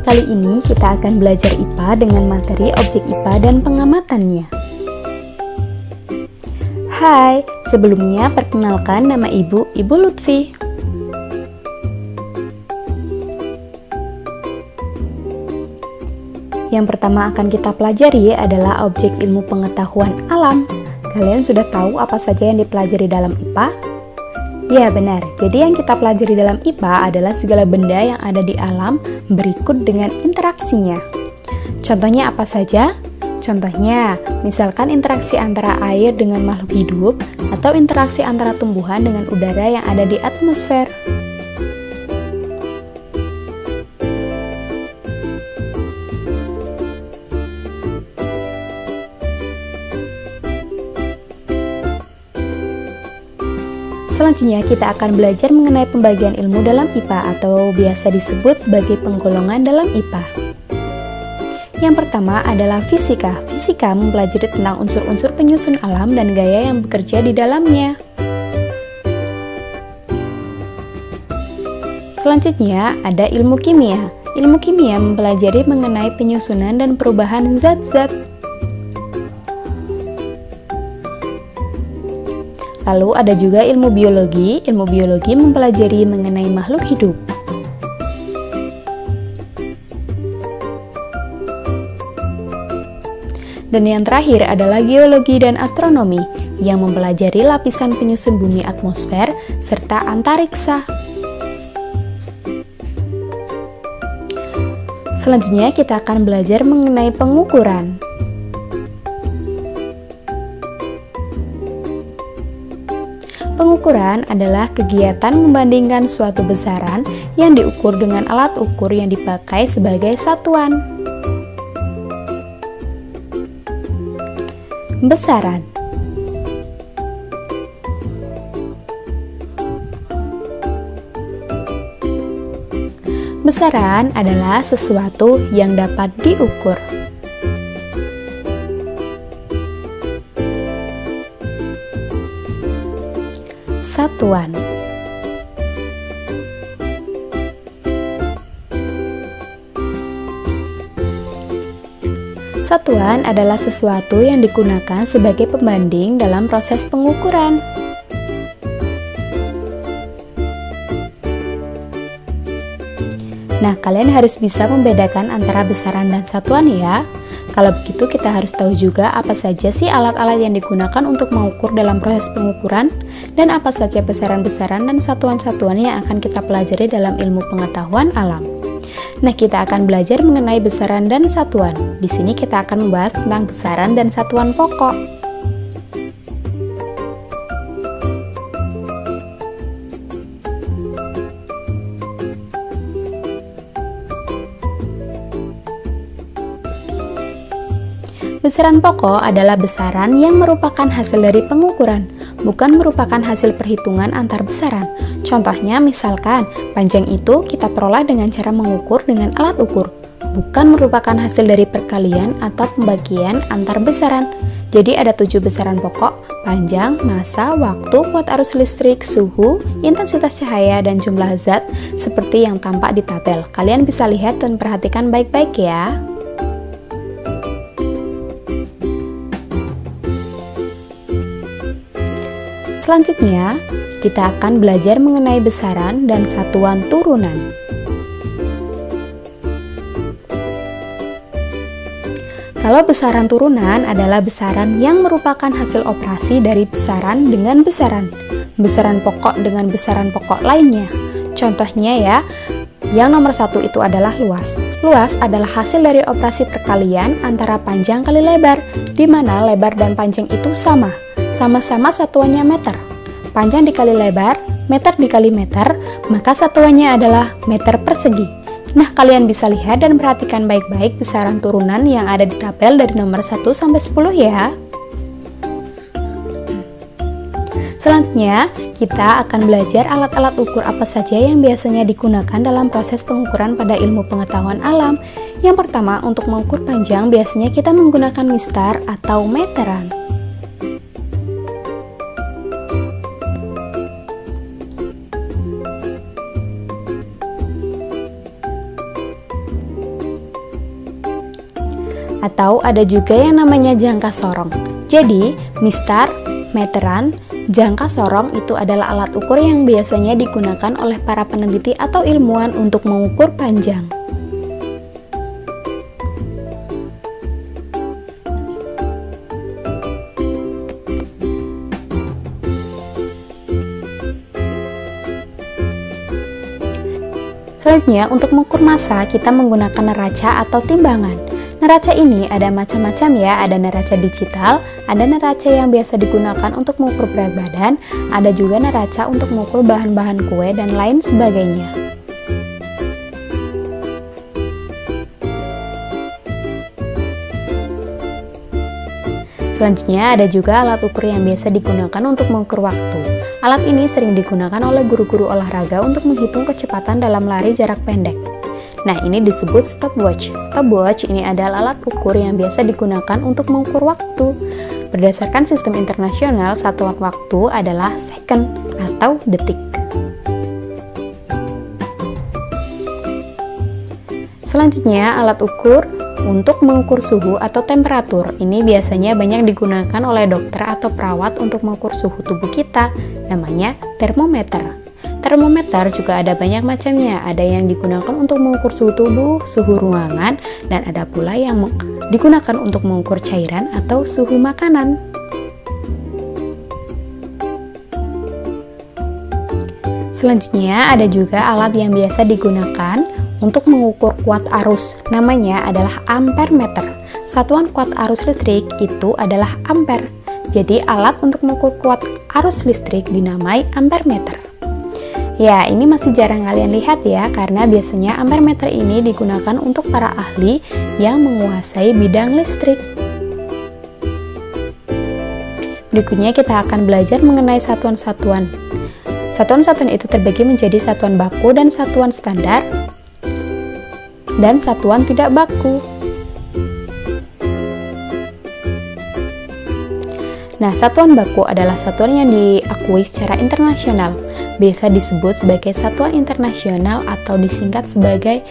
Kali ini kita akan belajar IPA dengan materi objek IPA dan pengamatannya. Hai, sebelumnya perkenalkan nama Ibu Lutfi. Yang pertama akan kita pelajari adalah objek ilmu pengetahuan alam. Kalian sudah tahu apa saja yang dipelajari dalam IPA? Ya benar, jadi yang kita pelajari dalam IPA adalah segala benda yang ada di alam berikut dengan interaksinya. Contohnya apa saja? Contohnya, misalkan interaksi antara air dengan makhluk hidup atau interaksi antara tumbuhan dengan udara yang ada di atmosfer. Selanjutnya kita akan belajar mengenai pembagian ilmu dalam IPA atau biasa disebut sebagai penggolongan dalam IPA. Yang pertama adalah fisika. Fisika mempelajari tentang unsur-unsur penyusun alam dan gaya yang bekerja di dalamnya. Selanjutnya ada ilmu kimia. Ilmu kimia mempelajari mengenai penyusunan dan perubahan zat-zat. Lalu ada juga ilmu biologi. Ilmu biologi mempelajari mengenai makhluk hidup. Dan yang terakhir adalah geologi dan astronomi yang mempelajari lapisan penyusun bumi atmosfer serta antariksa. Selanjutnya kita akan belajar mengenai pengukuran. Pengukuran adalah kegiatan membandingkan suatu besaran yang diukur dengan alat ukur yang dipakai sebagai satuan. Besaran. Besaran adalah sesuatu yang dapat diukur. Satuan. Satuan adalah sesuatu yang digunakan sebagai pembanding dalam proses pengukuran. Nah, kalian harus bisa membedakan antara besaran dan satuan ya. Kalau begitu kita harus tahu juga apa saja sih alat-alat yang digunakan untuk mengukur dalam proses pengukuran dan apa saja besaran-besaran dan satuan-satuan yang akan kita pelajari dalam ilmu pengetahuan alam. Nah, kita akan belajar mengenai besaran dan satuan. Di sini kita akan membahas tentang besaran dan satuan pokok. Besaran pokok adalah besaran yang merupakan hasil dari pengukuran, bukan merupakan hasil perhitungan antar besaran. Contohnya misalkan, panjang itu kita peroleh dengan cara mengukur dengan alat ukur, bukan merupakan hasil dari perkalian atau pembagian antar besaran. Jadi ada 7 besaran pokok: panjang, massa, waktu, kuat arus listrik, suhu, intensitas cahaya, dan jumlah zat seperti yang tampak di tabel. Kalian bisa lihat dan perhatikan baik-baik ya. Selanjutnya, kita akan belajar mengenai besaran dan satuan turunan. Kalau besaran turunan adalah besaran yang merupakan hasil operasi dari besaran dengan besaran, besaran pokok dengan besaran pokok lainnya. Contohnya ya, yang nomor 1 itu adalah luas. Luas adalah hasil dari operasi perkalian antara panjang kali lebar, di mana lebar dan panjang itu sama-sama satuannya meter. Panjang dikali lebar, meter dikali meter, maka satuannya adalah meter persegi. Nah, kalian bisa lihat dan perhatikan baik-baik besaran turunan yang ada di tabel dari nomor 1 sampai 10 ya. Selanjutnya, kita akan belajar alat-alat ukur apa saja yang biasanya digunakan dalam proses pengukuran pada ilmu pengetahuan alam. Yang pertama, untuk mengukur panjang biasanya kita menggunakan mistar atau meteran. Atau ada juga yang namanya jangka sorong. Jadi, mistar, meteran, jangka sorong itu adalah alat ukur yang biasanya digunakan oleh para peneliti atau ilmuwan untuk mengukur panjang. Selanjutnya, untuk mengukur massa, kita menggunakan neraca atau timbangan. Neraca ini ada macam-macam ya, ada neraca digital, ada neraca yang biasa digunakan untuk mengukur berat badan, ada juga neraca untuk mengukur bahan-bahan kue, dan lain sebagainya. Selanjutnya, ada juga alat ukur yang biasa digunakan untuk mengukur waktu. Alat ini sering digunakan oleh guru-guru olahraga untuk menghitung kecepatan dalam lari jarak pendek. Nah, ini disebut stopwatch. Stopwatch ini adalah alat ukur yang biasa digunakan untuk mengukur waktu. Berdasarkan sistem internasional, satuan waktu adalah second atau detik. Selanjutnya, alat ukur untuk mengukur suhu atau temperatur. Ini biasanya banyak digunakan oleh dokter atau perawat untuk mengukur suhu tubuh kita, namanya termometer. Termometer juga ada banyak macamnya, ada yang digunakan untuk mengukur suhu tubuh, suhu ruangan, dan ada pula yang digunakan untuk mengukur cairan atau suhu makanan. Selanjutnya ada juga alat yang biasa digunakan untuk mengukur kuat arus, namanya adalah ampere meter. Satuan kuat arus listrik itu adalah ampere. Jadi alat untuk mengukur kuat arus listrik dinamai ampere meter. Ya, ini masih jarang kalian lihat ya, karena biasanya ampere meter ini digunakan untuk para ahli yang menguasai bidang listrik. Berikutnya kita akan belajar mengenai satuan-satuan. Satuan-satuan itu terbagi menjadi satuan baku dan satuan standar, dan satuan tidak baku. Nah, satuan baku adalah satuan yang diakui secara internasional, biasa disebut sebagai satuan internasional atau disingkat sebagai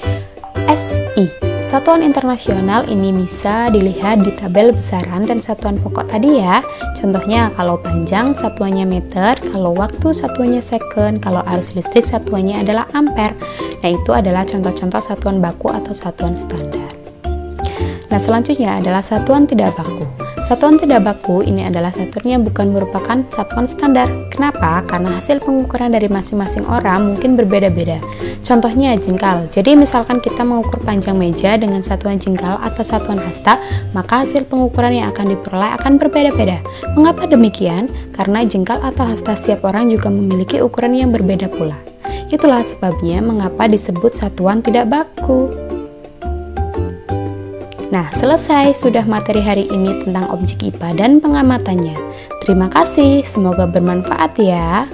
SI. Satuan internasional ini bisa dilihat di tabel besaran dan satuan pokok tadi ya. Contohnya kalau panjang satuannya meter, kalau waktu satuannya second, kalau arus listrik satuannya adalah ampere. Nah, itu adalah contoh-contoh satuan baku atau satuan standar. Nah, selanjutnya adalah satuan tidak baku. Satuan tidak baku ini adalah satuan yang bukan merupakan satuan standar. Kenapa? Karena hasil pengukuran dari masing-masing orang mungkin berbeda-beda. Contohnya jengkal. Jadi misalkan kita mengukur panjang meja dengan satuan jengkal atau satuan hasta, maka hasil pengukuran yang akan diperoleh akan berbeda-beda. Mengapa demikian? Karena jengkal atau hasta setiap orang juga memiliki ukuran yang berbeda pula. Itulah sebabnya mengapa disebut satuan tidak baku. Nah, selesai sudah materi hari ini tentang objek IPA dan pengamatannya. Terima kasih, semoga bermanfaat ya.